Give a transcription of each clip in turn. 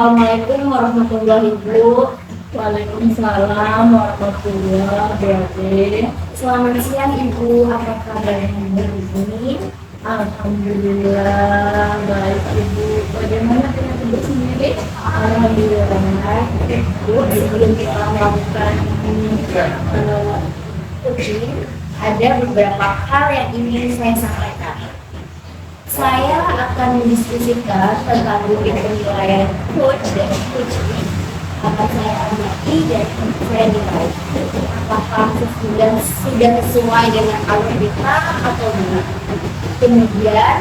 Assalamualaikum warahmatullahi wabarakatuh. Waalaikumsalam warahmatullahi wabarakatuh. Selamat siang Ibu, apa kabarnya hari ini? Alhamdulillah baik Ibu. Bagaimana dengan Ibu sendiri? Alhamdulillah. Ibu, sebelum kita melakukan coaching, ada beberapa hal yang ingin saya sampaikan. Saya akan mendiskusikan tentang bukti penilaian coach dan coaching akan saya amati dan saya nilai apakah sudah sesuai dengan alur kita atau tidak. Kemudian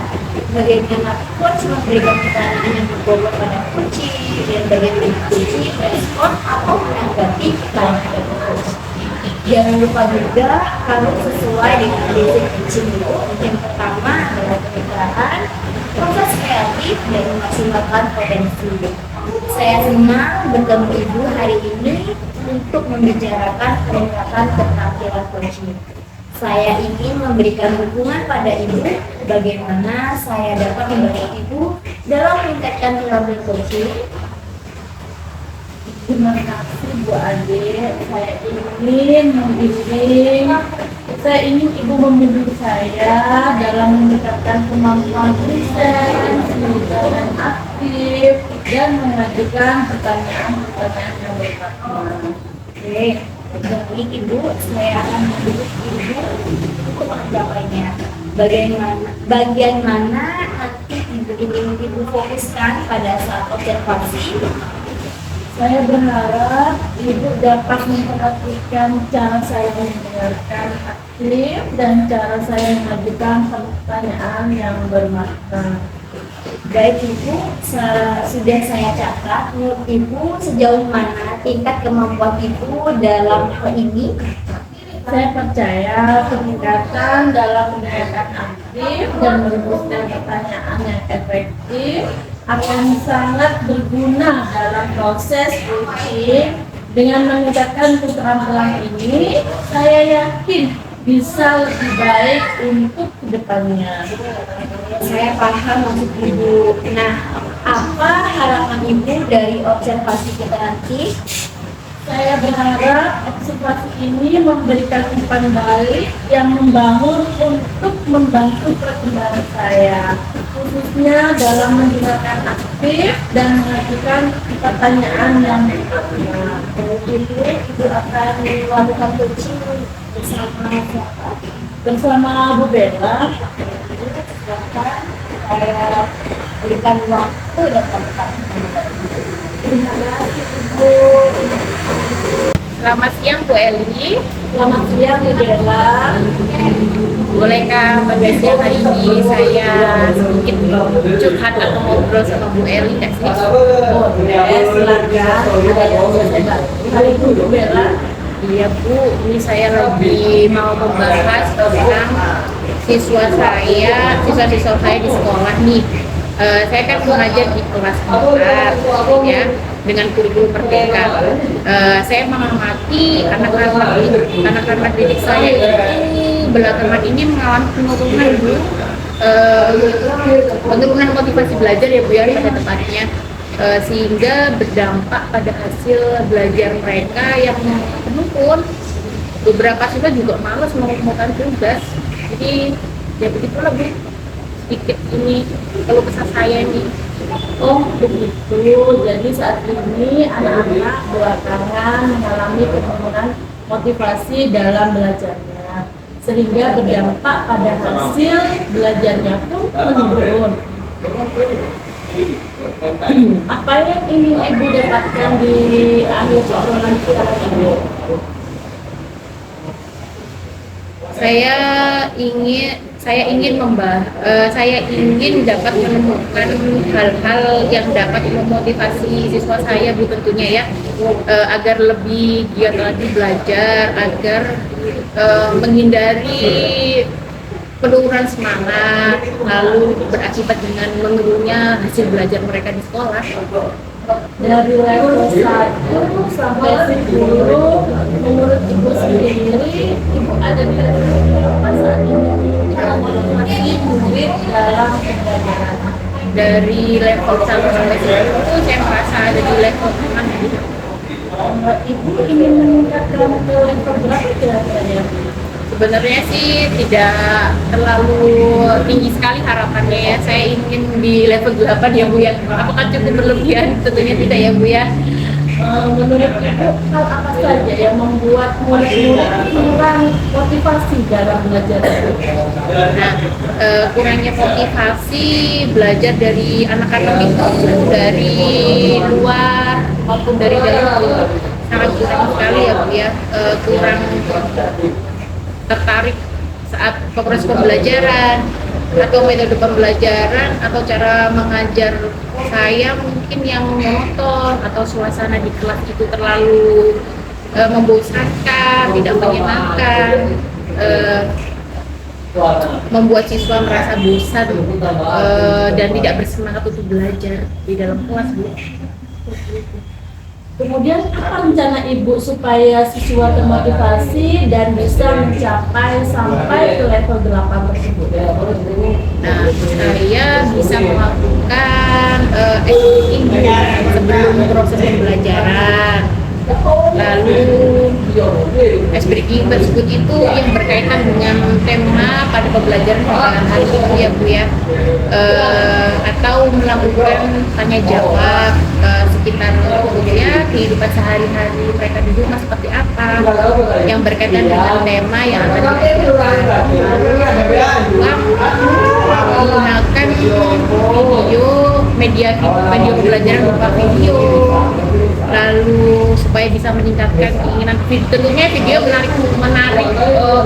bagaimana coach memberikan pertanyaan yang berbobot pada coaching dan bagaimana coaching respon atau menanggapi pertanyaan dari coach. Jangan lupa juga harus sesuai dengan basic coaching itu. Yang pertama adalah pemikiran, proses kreatif dan memaksimalkan potensi. Saya senang bertemu Ibu hari ini untuk membicarakan peningkatan keterampilan coaching. Saya ingin memberikan dukungan pada Ibu bagaimana saya dapat membantu Ibu dalam meningkatkan keterampilan coaching. Terima kasih Bu Ade. Saya ingin Ibu membimbing saya dalam meningkatkan kemampuan riset, dan aktif, dan mengajukan pertanyaan-pertanyaan yang bermakna. Oke, baik Ibu, saya akan mendukung Ibu untuk mencapai bagian mana nanti ingin Ibu fokuskan pada saat observasi. Saya berharap Ibu dapat memperhatikan cara saya mendengarkan aktif dan cara saya mengajukan pertanyaan yang bermakna. Baik Ibu, sudah saya catat. Menurut Ibu sejauh mana tingkat kemampuan Ibu dalam hal ini? Saya percaya peningkatan dalam mendengarkan aktif dan merumuskan pertanyaan yang efektif akan sangat berguna dalam proses coaching. Dengan meningkatkan keterampilan ini, saya yakin bisa lebih baik untuk kedepannya. Saya paham maksud Ibu. Nah, apa harapan Ibu dari observasi kita nanti? Saya berharap observasi ini memberikan umpan balik yang membangun untuk membantu perkembangan saya, khususnya dalam mendengarkan aktif dan mengajukan pertanyaan yang bermakna. Ibu akan melakukan coaching bersama siapa? Bersama Bu Bella. Silakan saya berikan waktu dan tempat. Terima kasih Ibu. Selamat siang Bu Eli. Selamat siang Bu Bella. Bolehkah pada siang hari ini saya sedikit curhat atau ngobrol sama Bu Eli nggak sih? Boleh, silakan. Ada yang bisa saya bantu hari ini Bu Bella? Iya Bu, ini saya lagi mau membahas tentang siswa-siswa saya di sekolah nih. Saya kan mengajar di kelas 4 ya, dengan kurikulum merdeka. Saya mengamati anak-anak didik saya ini belakangan ini mengalami penurunan motivasi belajar ya Bu ya, pada tempatnya, sehingga berdampak pada hasil belajar mereka yang menurun. Beberapa siswa juga malas mengumpulkan tugas. Jadi ya begitulah Bu, sedikit ini kalau kesah saya nih. Oh begitu, jadi saat ini anak-anak belakangan mengalami penurunan motivasi dalam belajarnya, sehingga berdampak pada hasil belajarnya pun menurun. Apa yang ingin Ibu dapatkan di akhir obrolan kita ini? Saya ingin dapat menemukan hal-hal yang dapat memotivasi siswa saya Bu, tentunya ya, agar lebih giat lagi belajar, agar menghindari penurunan semangat lalu berakibat dengan menurunnya hasil belajar mereka di sekolah. Dari level 1 sampai 10, menurut Ibu sendiri, Ibu ada di level berapa saat ini? Masih murid dalam pembelajaran. dari level 1 sampai 10 saya merasa ada di level aman gitu. Ibu ingin meningkatkan ke level berapa kira-kira? Sebenarnya sih tidak terlalu tinggi sekali harapannya ya. Saya ingin di level 8 ya Bu ya. Apakah cukup berlebihan? Tentunya tidak ya Bu ya. Menurut Ibu, hal apa saja yang membuat murid-murid kurang motivasi dalam belajar? Nah, kurangnya motivasi belajar dari anak-anak itu dari luar maupun dari dalam itu sangat kurang sekali ya Bu ya. Kurang tertarik saat proses pembelajaran atau metode pembelajaran atau cara mengajar saya mungkin yang monoton atau suasana di kelas itu terlalu membosankan, tidak menyenangkan, membuat siswa merasa bosan dan tidak bersemangat untuk belajar di dalam kelas Bu. Kemudian apa rencana Ibu supaya siswa termotivasi dan bisa mencapai sampai ke level 8 tersebut? Nah, saya bisa melakukan editing sebelum proses pembelajaran. Lalu breaking tersebut itu yang berkaitan dengan tema pada pembelajaran hari ini ya Bu ya. Atau melakukan tanya jawab sekitar ya kehidupan sehari-hari mereka di rumah seperti apa yang berkaitan dengan tema yang akan dibicarakan. Menggunakan video media pembelajaran berupa video, lalu supaya bisa meningkatkan keinginan tentunya video menarik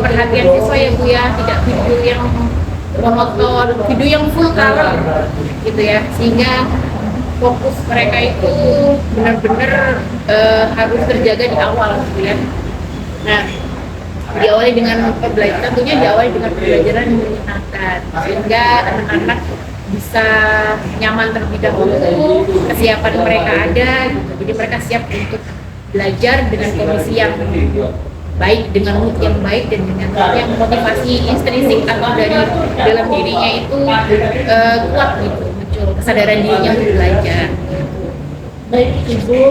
perhatian siswa ya Bu ya, tidak video yang monoton, video yang full color gitu ya, sehingga fokus mereka itu benar-benar harus terjaga di awal gitu ya. Nah, diawali dengan pembelajaran, tentunya diawali dengan pembelajaran yang menyenangkan sehingga anak-anak bisa nyaman terlebih dahulu, kesiapan mereka ada gitu. Jadi mereka siap untuk belajar dengan kondisi yang baik, dengan mood yang baik dan dengan yang motivasi intrinsik atau dari dalam dirinya itu kuat gitu, muncul kesadaran dirinya untuk belajar. Baik Ibu,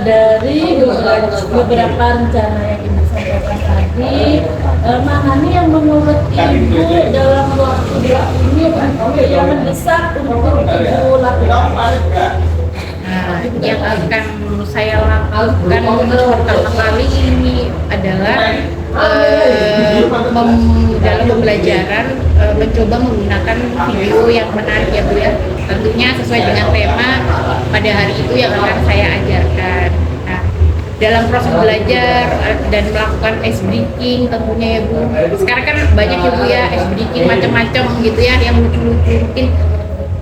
dari beberapa rencana yang Ibu sampaikan tadi, mana nih yang menurut Ibu dalam waktu ini yang mendesak untuk Ibu lakukan? Nah, yang akan saya lakukan pertama kali ini adalah dalam pembelajaran mencoba menggunakan video yang menarik ya Bu ya, tentunya sesuai dengan tema pada hari itu yang akan saya ajarkan. Nah, dalam proses belajar dan melakukan ice breaking tentunya ya Bu, sekarang kan banyak ya Bu ya ice breaking macam-macam gitu ya yang lucu-lucu. Mungkin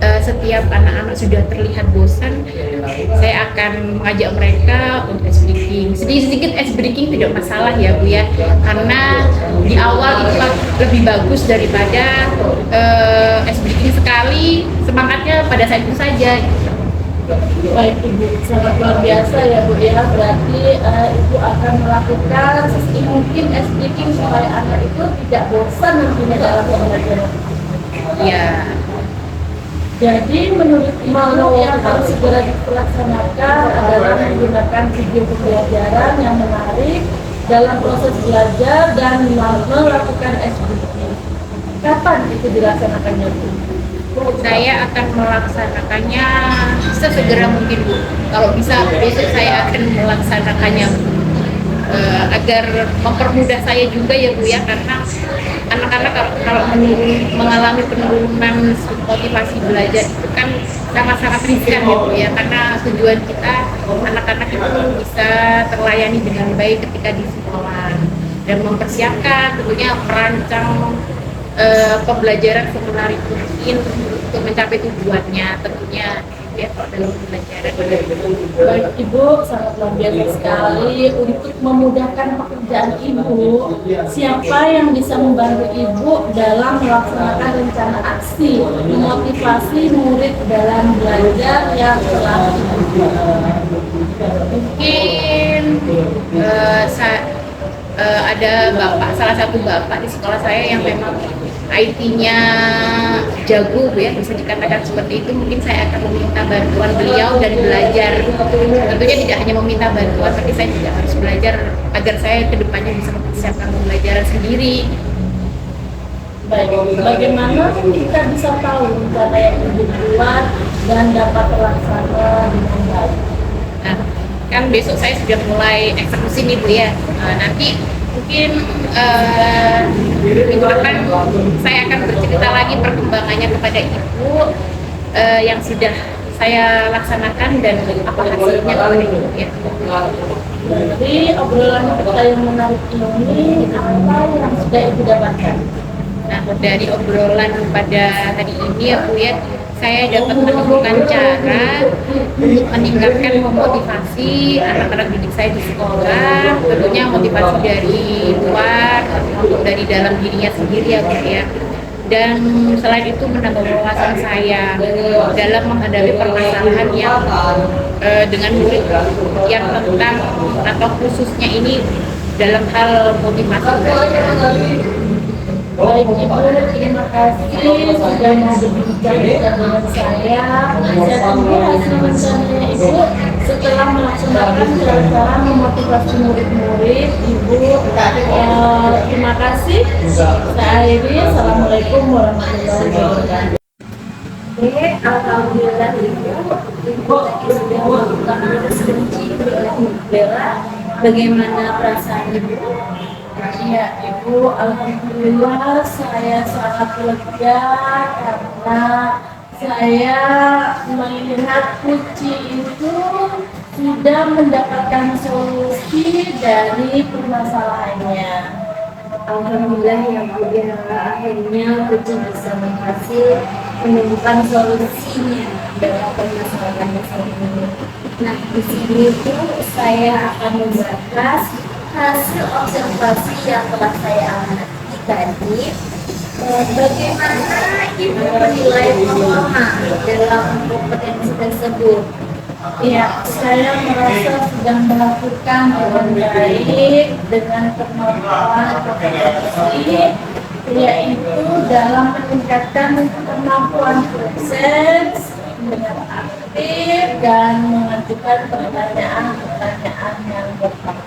setiap anak-anak sudah terlihat bosan, saya akan mengajak mereka untuk ice breaking. Sedikit-sedikit ice breaking tidak masalah ya Bu ya, karena di awal itu lebih bagus daripada ice breaking sekali, semangatnya pada saat itu saja. Baik Ibu, sangat luar biasa ya Bu ya, berarti Ibu akan melakukan mungkin ice breaking supaya anak itu tidak bosan nantinya dalam pembelajaran. Ya. Jadi menurut Ibu yang harus segera dilaksanakan adalah menggunakan video pembelajaran yang menarik dalam proses belajar dan melakukan SBT. Kapan itu dilaksanakannya Bu? Saya akan melaksanakannya sesegera mungkin Bu. Kalau bisa besok saya akan melaksanakannya agar mempermudah saya juga ya Bu ya, karena anak-anak kalau mengalami penurunan motivasi belajar itu kan sangat-sangat riskan ya Bu ya, karena tujuan kita anak-anak itu bisa terlayani dengan baik ketika di sekolah dan mempersiapkan tentunya merancang pembelajaran semenarik mungkin untuk mencapai tujuannya tentunya ya dalam pembelajaran. Baik Ibu, sangat luar biasa sekali. Untuk memudahkan pekerjaan Ibu, siapa yang bisa membantu Ibu dalam melaksanakan rencana aksi memotivasi murid dalam belajar yang telah Ibu buat? Mungkin ada salah satu bapak di sekolah saya yang memang IT-nya jago ya, bisa dikatakan seperti itu, mungkin saya akan meminta bantuan beliau dan belajar. Tentunya tidak hanya meminta bantuan, tapi saya juga harus belajar agar saya kedepannya bisa mempersiapkan pembelajaran sendiri. Baik, bagaimana kita bisa tahu rencana yang Ibu buat dan dapat terlaksana dengan baik? Nah, kan besok saya sudah mulai eksekusi nih Bu ya. Nanti mungkin minggu depan saya akan bercerita lagi perkembangannya kepada Ibu yang sudah saya laksanakan dan apa hasilnya kepada Ibu ya. Dari obrolan kita yang menarik ini, apa yang sudah Ibu dapatkan? Nah, dari obrolan pada hari ini ya Bu ya, saya dapat menemukan cara untuk meningkatkan memotivasi anak-anak didik saya di sekolah, tentunya motivasi dari luar maupun dari dalam dirinya sendiri ya Bu ya. Dan selain itu menambah wawasan saya dalam menghadapi permasalahan yang dengan murid yang tentang atau khususnya ini dalam hal motivasi. Baik Ibu, terima kasih sudah mau berbincang dengan saya. Saya tunggu hasil rencananya Ibu setelah melaksanakan cara-cara memotivasi murid-murid. Ibu, terima kasih. Saya akhiri. Assalamualaikum warahmatullahi wabarakatuh. Oke, alhamdulillah Ibu tadi sudah melakukan diskusi dengan Ibu Bella. Bagaimana perasaan Ibu? Ya Ibu, alhamdulillah saya sangat lega karena saya melihat Puci itu sudah mendapatkan solusi dari permasalahannya. Alhamdulillah ya Bu ya, akhirnya Puci bisa berhasil menemukan solusinya dalam permasalahannya ini. Nah, di sini Bu saya akan membahas hasil observasi yang telah saya amati tadi. Bagaimana Ibu menilai performa dalam kompetensi tersebut? Ya, saya merasa sudah melakukan dengan baik dengan kemampuan kompetensi, yaitu dalam meningkatkan kemampuan proses dengan aktif dan mengajukan pertanyaan-pertanyaan yang berfaedah.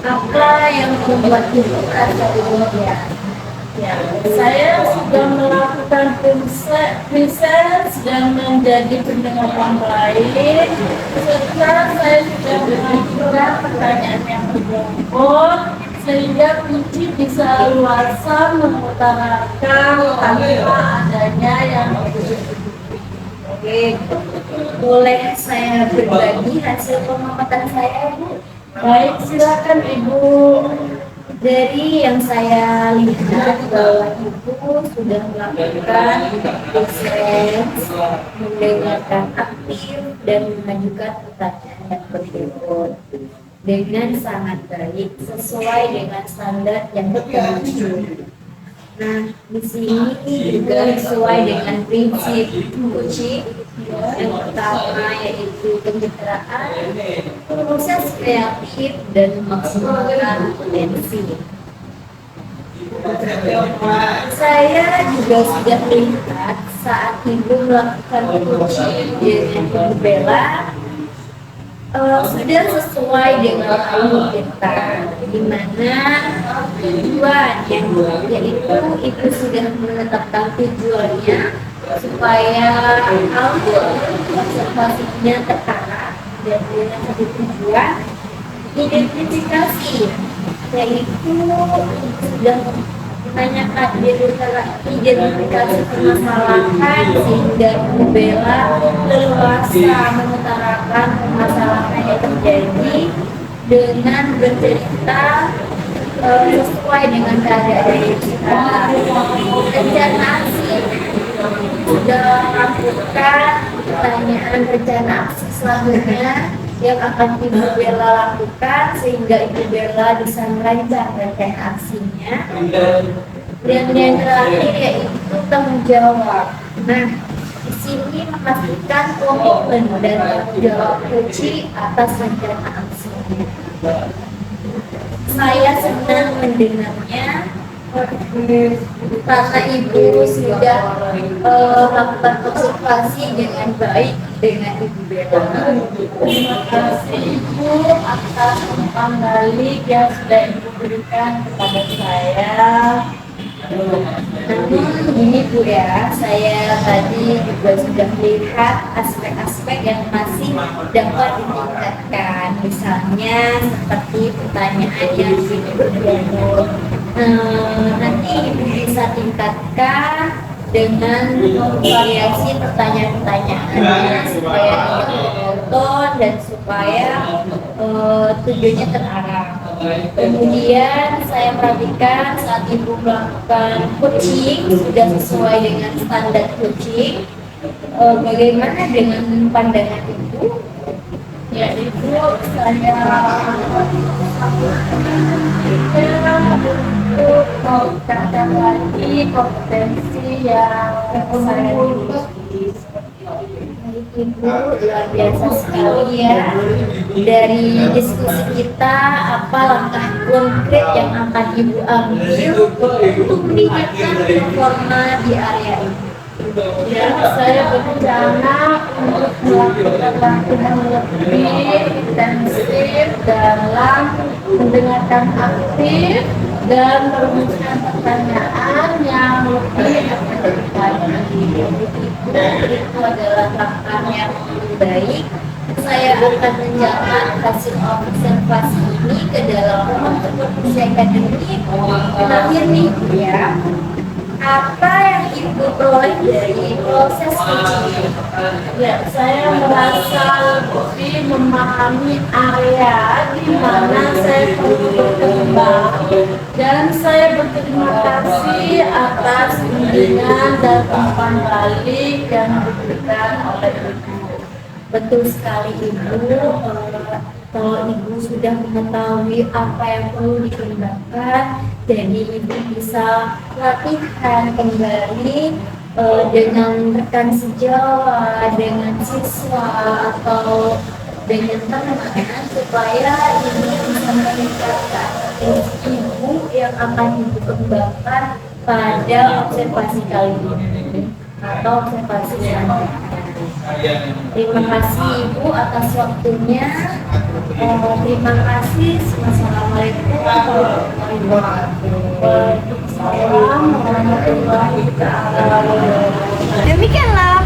Apa yang membuat Ibu merasa demikian? Ya, saya sudah melakukan riset dan menjadi pendengar yang baik, serta saya sudah mengajukan pertanyaan yang berbobot, sehingga Puci bisa luasa mengutarakan tanpa adanya yang Oke, boleh saya berbagi hasil pengamatan saya, Bu? baik. Silakan Ibu. Dari yang saya lihat bahwa Ibu sudah melakukan riset, mendengarkan aktif dan mengajukan pertanyaan yang berbobot dengan sangat baik sesuai dengan standar yang berlaku. Nah, di sini juga sesuai dengan prinsip Puci. Yang pertama yaitu pencitraan, proses kreatif dan maksimalkan potensi. Saya juga sudah melihat saat Ibu melakukan Puci dengan Ibu Bella sudah sesuai dengan alur kita, di mana tujuan yang yaitu Ibu sudah menetapkan tujuannya supaya alur observasinya terarah dan dengan satu tujuan identifikasi, yaitu sudah menanyakan identifikasi permasalahan sehingga Ibu Bella leluasa mengutarakan permasalahan yang terjadi dengan bercerita sesuai dengan keadaan kita. Rencana aksi sudah melakukan pertanyaan rencana aksi selanjutnya yang akan Ibu Bella lakukan sehingga Ibu Bella bisa merancang rencana aksinya. Dan yang terakhir yaitu tanggung jawab. Nah, di sini memastikan komitmen dan tanggung jawab Puci atas rencana aksinya. Saya senang mendengarnya Karena ibu sudah melakukan observasi dengan baik dengan ibu Bella. Terima kasih Ibu atas umpan balik yang sudah Ibu berikan kepada saya. Namun ini Bu ya, saya tadi juga sudah melihat aspek-aspek yang masih dapat ditingkatkan. Misalnya seperti pertanyaan yang berbeda. Nanti Ibu bisa tingkatkan dengan variasi pertanyaan-pertanyaannya supaya monoton dan supaya tujuannya terarah. Kemudian saya perhatikan saat ibu melakukan coaching sudah sesuai dengan standar coaching. Bagaimana dengan pandangan ibu? Ya Ibu, saya untuk meningkatkan lagi kompetensi yang saya miliki. Ibu luar biasa sekali ya. Dari diskusi kita, apa langkah konkret yang akan ibu ambil untuk meningkatkan performa di area ini? Ya, saya berencana untuk melakukan latihan lebih intensif dalam mendengarkan aktif dan merumuskan pertanyaan yang lebih efektif. Itu adalah langkah yang baik. Saya akan mencatat hasil observasi ini ke dalam kompetisi akademik. Terakhir nih Bu ya, apa yang ibu peroleh dari proses coaching? Ya, saya merasa lebih memahami area di mana saya perlu berkembang dan saya berterima kasih atas bimbingan dan umpan balik yang diberikan oleh Ibu. Betul sekali Ibu. Kalau Ibu sudah mengetahui apa yang perlu dikembangkan, jadi Ibu bisa latihan kembali dengan rekan sejawat, dengan siswa atau dengan teman supaya ini bisa meningkatkan Ibu yang akan Ibu kembangkan pada observasi kali ini atau observasi selanjutnya. Terima kasih Ibu atas waktunya. Terima kasih. Wassalamualaikum warahmatullahi wabarakatuh. Waalaikumsalam warahmatullahi wabarakatuh. Demikianlah